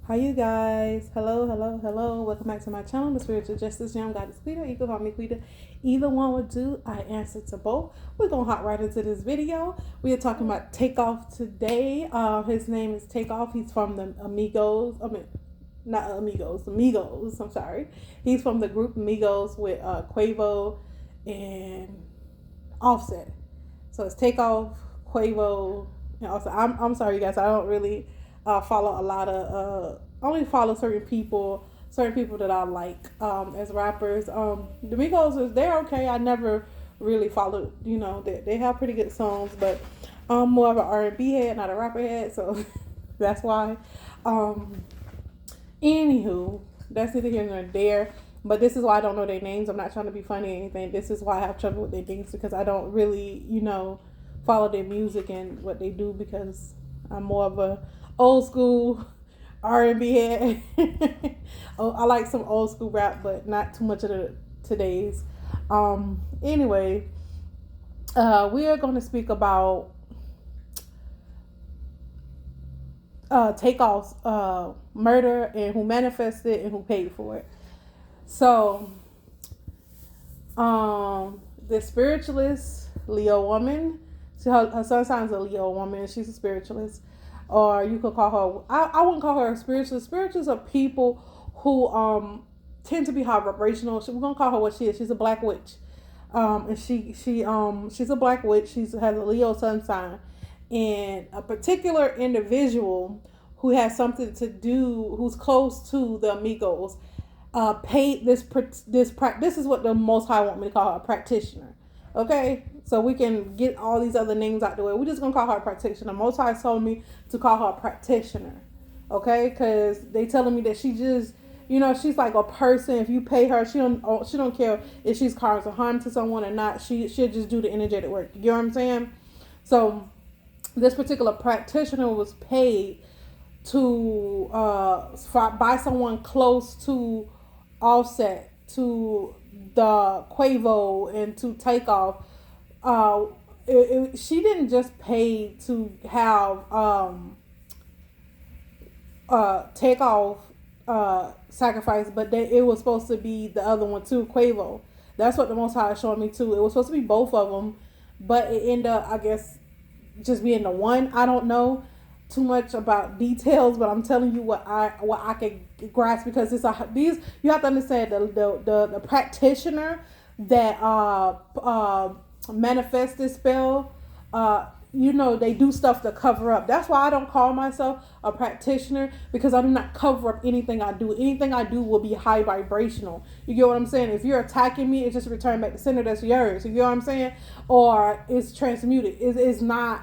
Hi, you guys. Hello, hello, hello. Welcome back to my channel, The Spiritual Justice Young Goddess Quita. You can call me Quita. Either one would do. I answer to both. We're going to hop right into this video. We are talking about Takeoff today. His name is Takeoff. He's from the Amigos. Not Amigos, Migos. I'm sorry. He's from the group Migos with Quavo and Offset. So it's Takeoff, Quavo, and also I'm sorry, you guys. I don't really follow a lot of only follow certain people that I like as rappers. The Migos they're okay. I never really followed. They have pretty good songs, but I'm more of an R&B head, not a rapper head. So that's why. Um, Anywho, that's neither here nor there. But this is why I don't know their names. I'm not trying to be funny or anything. This is why I have trouble with their names because I don't really, follow their music and what they do because I'm more of a old school R&B head. Oh, I like some old school rap, but not too much of the today's. Anyway, we are going to speak about Takeoff's murder and who manifested and who paid for it. So, the spiritualist Leo woman, her sun sign's a Leo woman. She's a spiritualist, or you could call her. I wouldn't call her a spiritualist. Spiritualists are people who tend to be high vibrational. We're gonna call her what she is. She's a black witch, and she's a black witch. She has a Leo sun sign, and a particular individual who has something to do, who's close to the Amigos, paid this is what the Most High want me to call her, a practitioner. Okay, so we can get all these other names out the way. We're just gonna call her a practitioner. Most High told me to call her a practitioner. Okay, because they telling me that she just, she's like a person. If you pay her, she don't care if she's causing harm to someone or not. She'll just do the energetic work. You know what I'm saying? So this particular practitioner was paid to by someone close to Offset, to the Quavo, and to Takeoff. She didn't just pay to have Takeoff sacrifice, but it was supposed to be the other one too, Quavo. That's what the Most High is showing me too. It was supposed to be both of them, but it ended up, I guess, just being the one. I don't know too much about details, but I'm telling you what I can grasp, because these, you have to understand the practitioner that manifests this spell. They do stuff to cover up. That's why I don't call myself a practitioner, because I do not cover up anything I do. Anything I do will be high vibrational. You get what I'm saying? If you're attacking me, it's just return back to center. That's yours. You get what I'm saying? Or it's transmuted. It's not.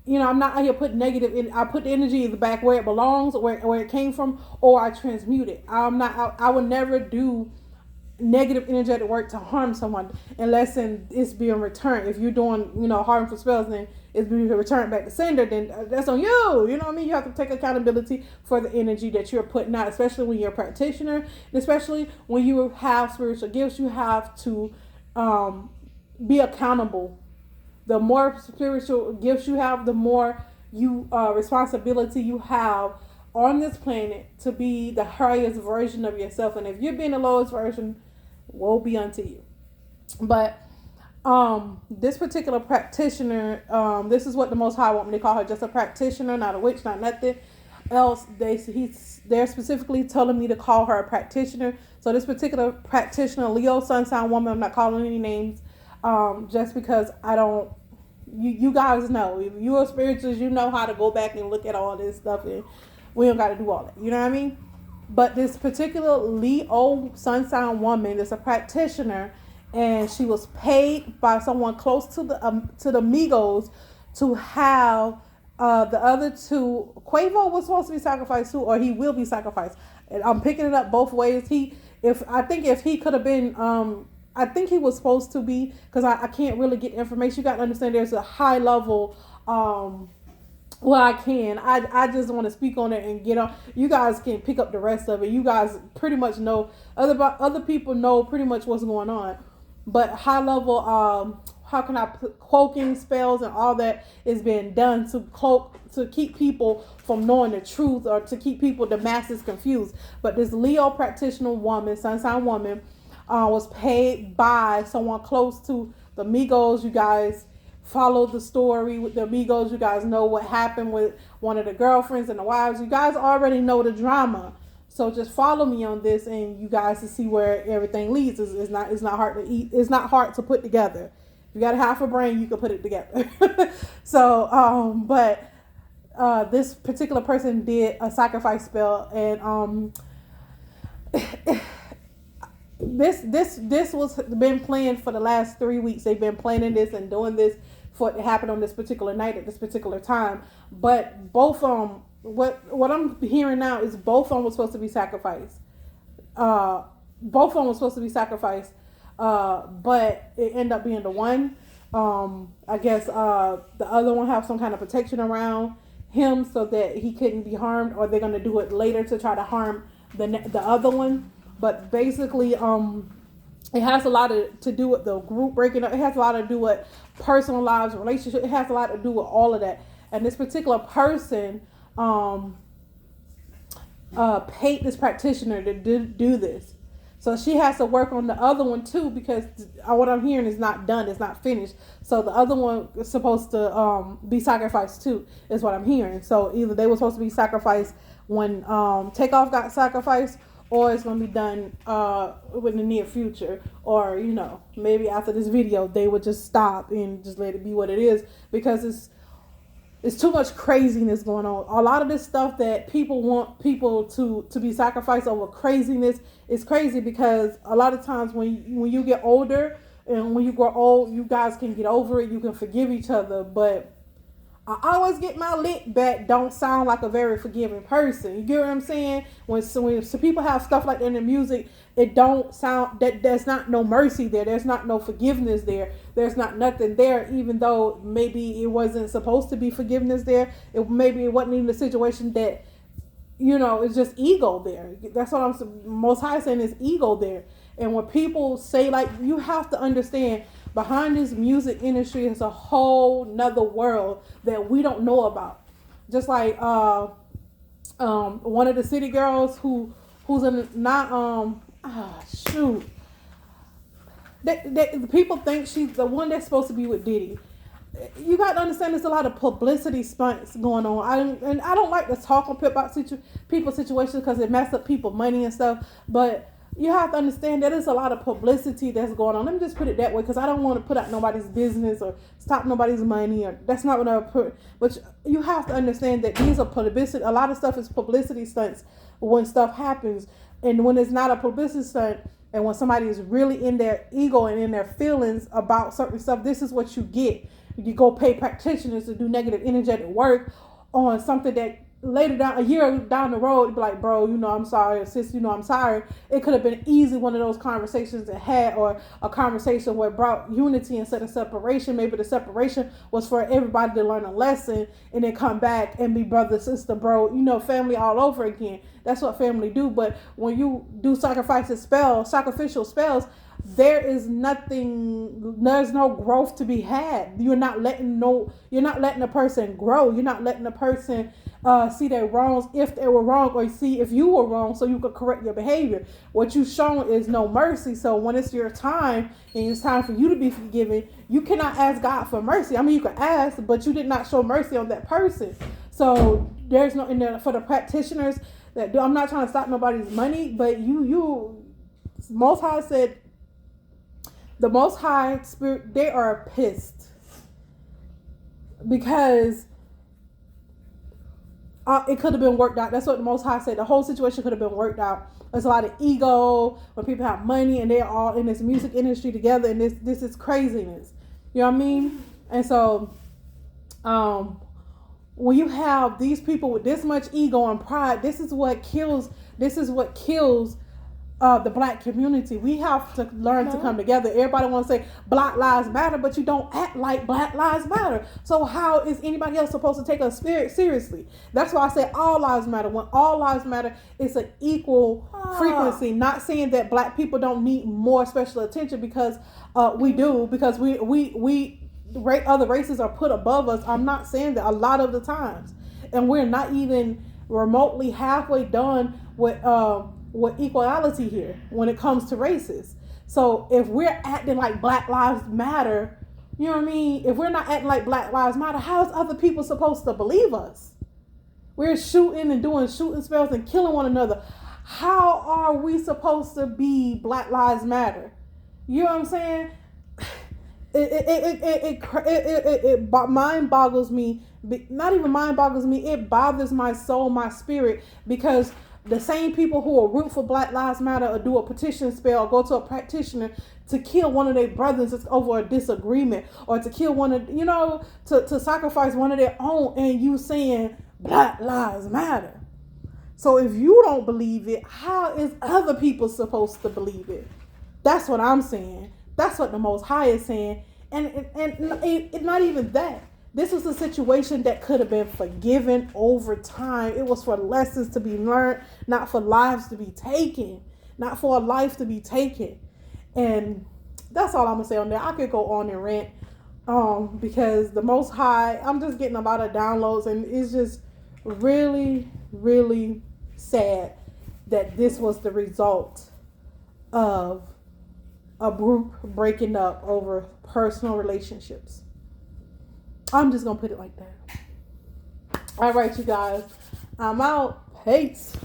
I'm not out here putting negative in. I put the energy back where it belongs, where it came from, or I transmute it. I would never do negative energetic work to harm someone unless it's being returned. If you're doing, harmful spells, then it's being returned back to sender, then that's on you. You know what I mean? You have to take accountability for the energy that you're putting out, especially when you're a practitioner, and especially when you have spiritual gifts. You have to be accountable. The more spiritual gifts you have, the more responsibility you have on this planet to be the highest version of yourself. And if you're being the lowest version, woe be unto you. But this particular practitioner, this is what the Most High want me to call her, just a practitioner, not a witch, not nothing else. They're specifically telling me to call her a practitioner. So this particular practitioner, Leo sun sign woman, I'm not calling any names, just because I don't. You guys know, if you are spirituals, you know how to go back and look at all this stuff, and we don't got to do all that. You know what I mean? But this particular Leo sun sign woman is a practitioner, and she was paid by someone close to the Migos to have the other two. Quavo was supposed to be sacrificed too, or he will be sacrificed. And I'm picking it up both ways. If he could have been, I think he was supposed to be, because I can't really get information. You got to understand there's a high level. I just want to speak on it and get on. You guys can pick up the rest of it. You guys pretty much know, other people know pretty much what's going on. But high level, how can I put cloaking spells and all that is being done to cloak, to keep people from knowing the truth, or to keep people, the masses, confused. But this Leo practitioner woman, sun sign woman, was paid by someone close to the Migos. You guys followed the story with the Migos. You guys know what happened with one of the girlfriends and the wives. You guys already know the drama. So just follow me on this, and you guys to see where everything leads. It's not hard to eat. It's not hard to put together. If you got a half a brain, you can put it together. So, but this particular person did a sacrifice spell, and this was been planned for the last 3 weeks. They've been planning this and doing this for it to happen on this particular night at this particular time. But both what I'm hearing now is both of them was supposed to be sacrificed. Both of them was supposed to be sacrificed, but it ended up being the one. I guess the other one have some kind of protection around him so that he couldn't be harmed, or they're gonna do it later to try to harm the other one. But basically, it has a lot to do with the group breaking up. It has a lot to do with personal lives, relationship. It has a lot to do with all of that. And this particular person paid this practitioner to do this. So she has to work on the other one too, because what I'm hearing is not done. It's not finished. So the other one is supposed to be sacrificed too, is what I'm hearing. So either they were supposed to be sacrificed when Takeoff got sacrificed, or it's going to be done within the near future, or maybe after this video they would just stop and just let it be what it is, because it's too much craziness going on. A lot of this stuff that people want people to be sacrificed over craziness is crazy, because a lot of times when you get older and when you grow old, you guys can get over it, you can forgive each other. But I always get my lick back don't sound like a very forgiving person. You get what I'm saying? When people have stuff like that in the music, it don't sound that there's not no mercy there. There's not no forgiveness there. There's not nothing there, even though maybe it wasn't supposed to be forgiveness there. Maybe it wasn't even a situation that, it's just ego there. That's what I'm most high saying, is ego there. And when people say, like, you have to understand, behind this music industry is a whole nother world that we don't know about. Just like one of the city girls who's in not shoot. People think she's the one that's supposed to be with Diddy. You got to understand, there's a lot of publicity stunts going on. I don't like to talk about people's situations because it messes up people's money and stuff. But you have to understand that there's a lot of publicity that's going on. Let me just put it that way, because I don't want to put out nobody's business or stop nobody's money, or that's not what I put. But you have to understand that these are publicity. A lot of stuff is publicity stunts when stuff happens, and when it's not a publicity stunt, and when somebody is really in their ego and in their feelings about certain stuff, this is what you get. You go pay practitioners to do negative energetic work on something that later down, a year down the road, be like, bro, I'm sorry, or sis, I'm sorry. It could have been easy one of those conversations that had, or a conversation where it brought unity instead of separation. Maybe the separation was for everybody to learn a lesson and then come back and be brother, sister, bro, family all over again. That's what family do. But when you do sacrificial spells, there's no growth to be had. You're not letting a person grow. You're not letting a person see their wrongs if they were wrong, or see if you were wrong so you could correct your behavior. What you've shown is no mercy. So when it's your time and it's time for you to be forgiven, you cannot ask God for mercy. I mean, you can ask, but you did not show mercy on that person. So there's no, in there for the practitioners that do, I'm not trying to stop nobody's money, but you Most High said, the Most High Spirit, they are pissed because it could have been worked out. That's what the Most High said. The whole situation could have been worked out. There's a lot of ego when people have money and they're all in this music industry together, and this is craziness. You know what I mean? And so, when you have these people with this much ego and pride, this is what kills the black community. We have to learn to come together. Everybody wants to say Black Lives Matter, but you don't act like Black Lives Matter. So how is anybody else supposed to take us seriously? That's why I say all lives matter. When all lives matter, it's an equal frequency. Not saying that black people don't need more special attention, because we do, because other races are put above us. I'm not saying that a lot of the times, and we're not even remotely halfway done with equality here when it comes to races. So if we're acting like Black Lives Matter, you know what I mean? If we're not acting like Black Lives Matter, how is other people supposed to believe us? We're shooting and doing shooting spells and killing one another. How are we supposed to be Black Lives Matter? You know what I'm saying? It mind boggles me. Not even mind boggles me. It bothers my soul, my spirit, because the same people who will root for Black Lives Matter or do a petition spell or go to a practitioner to kill one of their brothers over a disagreement, or to kill one of, to sacrifice one of their own, and you saying Black Lives Matter. So if you don't believe it, how is other people supposed to believe it? That's what I'm saying. That's what the Most High is saying. And it's not even that. This was a situation that could have been forgiven over time. It was for lessons to be learned, not for lives to be taken. Not for a life to be taken. And that's all I'm going to say on that. I could go on and rant. Because the Most High, I'm just getting a lot of downloads, and it's just really, really sad that this was the result of a group breaking up over personal relationships. I'm just gonna put it like that. All right, you guys, I'm out. Peace.